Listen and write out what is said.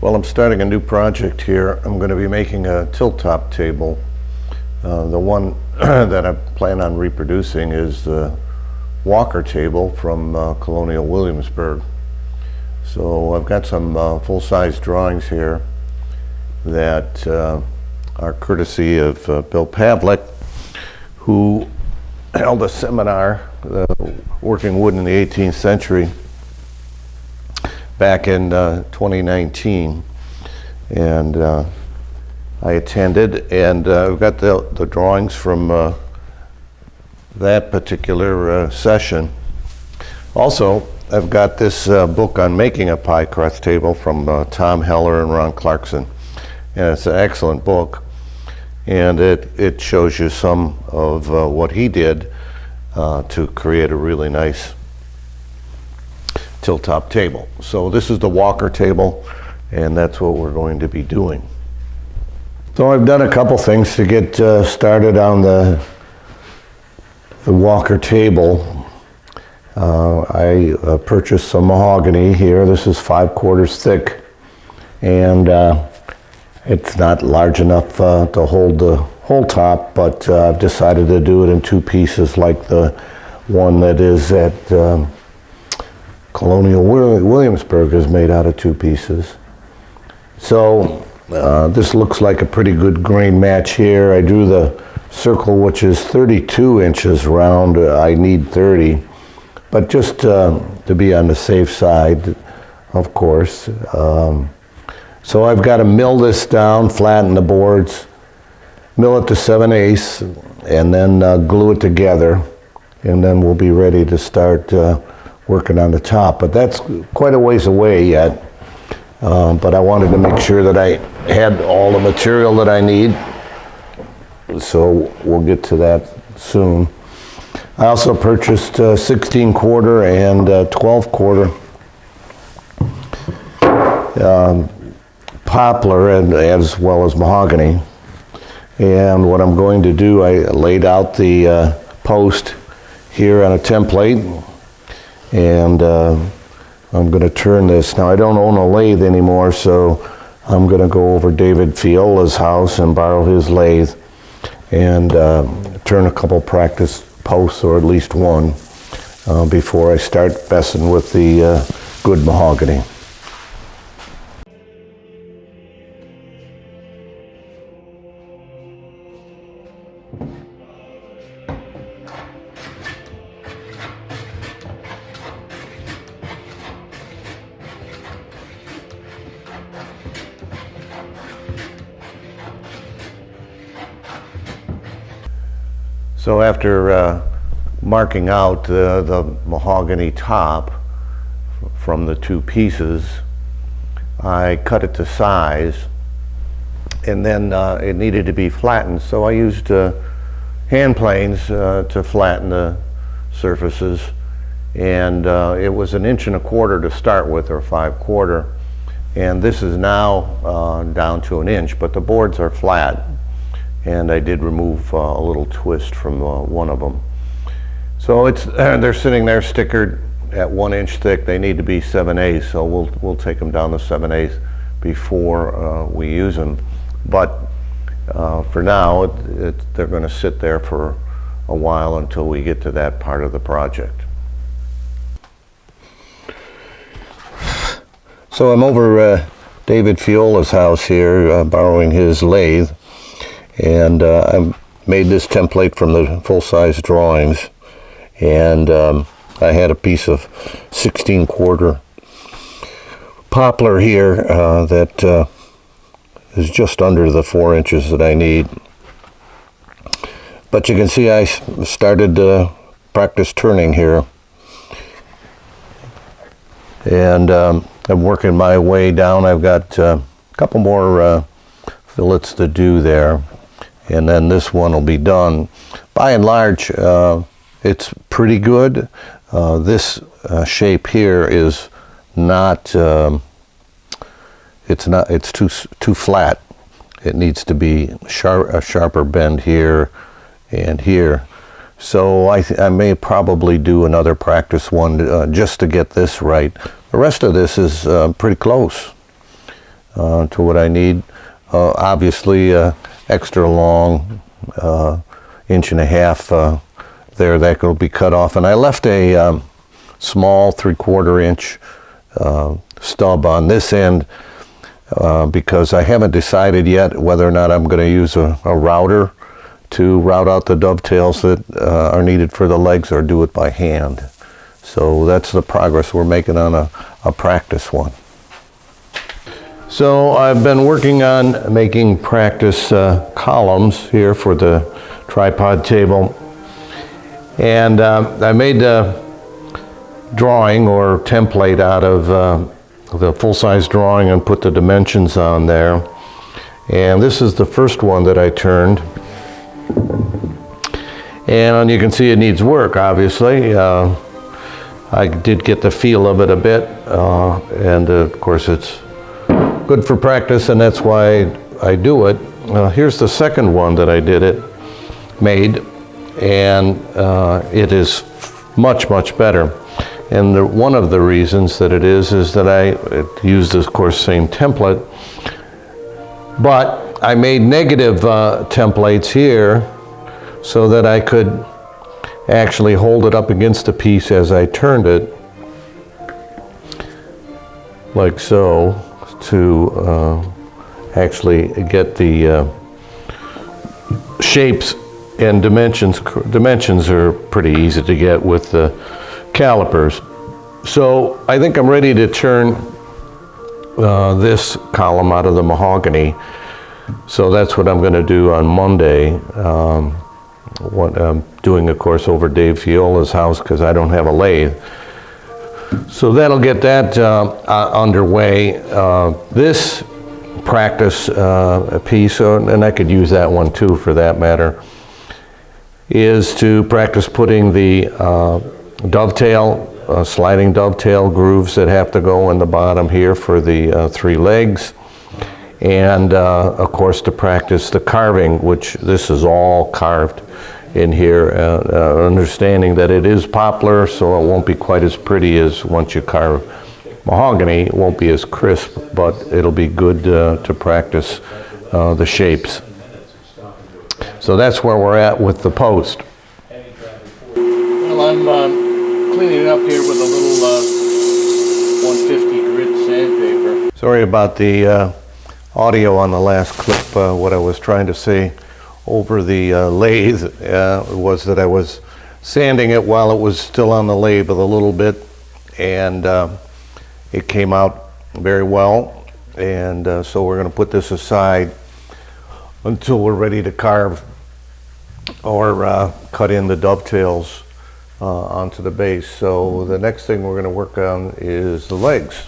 Well, I'm starting a new project here. I'm going to be making a tilt-top table. The one that I plan on reproducing is the Walker table from Colonial Williamsburg. So I've got some full-size drawings here that are courtesy of Bill Pavlik, who held a seminar working wood in the 18th century back in 2019, and I attended, and I've got the drawings from that particular session. Also, I've got this book on making a pie crust table from Tom Heller and Ron Clarkson, and it's an excellent book, and it shows you some of what he did to create a really nice tilt-top table. So this is the Walker table, and that's what we're going to be doing. So I've done a couple things to get started on the Walker table. I purchased some mahogany here. This is 5/4 thick, and it's not large enough to hold the whole top, but I've decided to do it in two pieces, like the one that is at Colonial Williamsburg is made out of two pieces. So this looks like a pretty good grain match here. I drew the circle, which is 32 inches round. I need 30, but just to be on the safe side, of course. So I've got to mill this down, flatten the boards, mill it to 7/8, and then glue it together, and then we'll be ready to start working on the top. But that's quite a ways away yet. But I wanted to make sure that I had all the material that I need, so we'll get to that soon. I also purchased 16/4 and 12/4 poplar, and as well as mahogany. And what I'm going to do, I laid out the post here on a template, and I'm going to turn this. Now, I don't own a lathe anymore, so I'm going to go over David Fiola's house and borrow his lathe and turn a couple practice posts, or at least one, before I start messing with the good mahogany. So after marking out the mahogany top from the two pieces, I cut it to size, and then it needed to be flattened, so I used hand planes to flatten the surfaces, and it was 1.25 inches to start with, or 5/4, and this is now down to 1 inch, but the boards are flat. And I did remove a little twist from one of them. So it's they're sitting there stickered at 1 inch thick. They need to be 7/8, so we'll take them down to 7/8 before we use them. But for now, they're going to sit there for a while until we get to that part of the project. So I'm over David Fiola's house here, borrowing his lathe. And I made this template from the full-size drawings, and I had a piece of 16/4 poplar here that is just under the 4 inches that I need. But you can see I started to practice turning here, and I'm working my way down. I've got a couple more fillets to do there, and then this one will be done. By and large, it's pretty good. This shape here is not, it's too flat. It needs to be a sharper bend here and here. So I may probably do another practice one just to get this right. The rest of this is pretty close. to what I need. Obviously, extra long, 1.5 inch there, that will be cut off. And I left a small 3/4 inch stub on this end because I haven't decided yet whether or not I'm going to use a router to route out the dovetails that are needed for the legs, or do it by hand. So that's the progress we're making on a practice one. So I've been working on making practice columns here for the tripod table. And I made a drawing or template out of the full-size drawing and put the dimensions on there. And this is the first one that I turned. And you can see it needs work, obviously. I did get the feel of it a bit, and of course it's good for practice, and that's why I do it. Here's the second one that I made, and it is much, much better. And one of the reasons that it is that I used, of course, same template, but I made negative templates here so that I could actually hold it up against the piece as I turned it, like so, to actually get the shapes and dimensions. Dimensions are pretty easy to get with the calipers. So I think I'm ready to turn this column out of the mahogany. So that's what I'm going to do on Monday. What I'm doing, of course, over Dave Fiola's house because I don't have a lathe. So that'll get that underway. This practice piece, and I could use that one too for that matter, is to practice putting the dovetail, sliding dovetail grooves that have to go in the bottom here for the 3 legs. And of course to practice the carving, which this is all carved in here, understanding that it is poplar, so it won't be quite as pretty as once you carve mahogany. It won't be as crisp, but it'll be good to practice the shapes. So that's where we're at with the post. Well, I'm cleaning it up here with a little 150 grit sandpaper. Sorry about the audio on the last clip. What I was trying to say over the lathe was that I was sanding it while it was still on the lathe with a little bit, and it came out very well. And so we're going to put this aside until we're ready to carve or cut in the dovetails onto the base. So the next thing we're going to work on is the legs.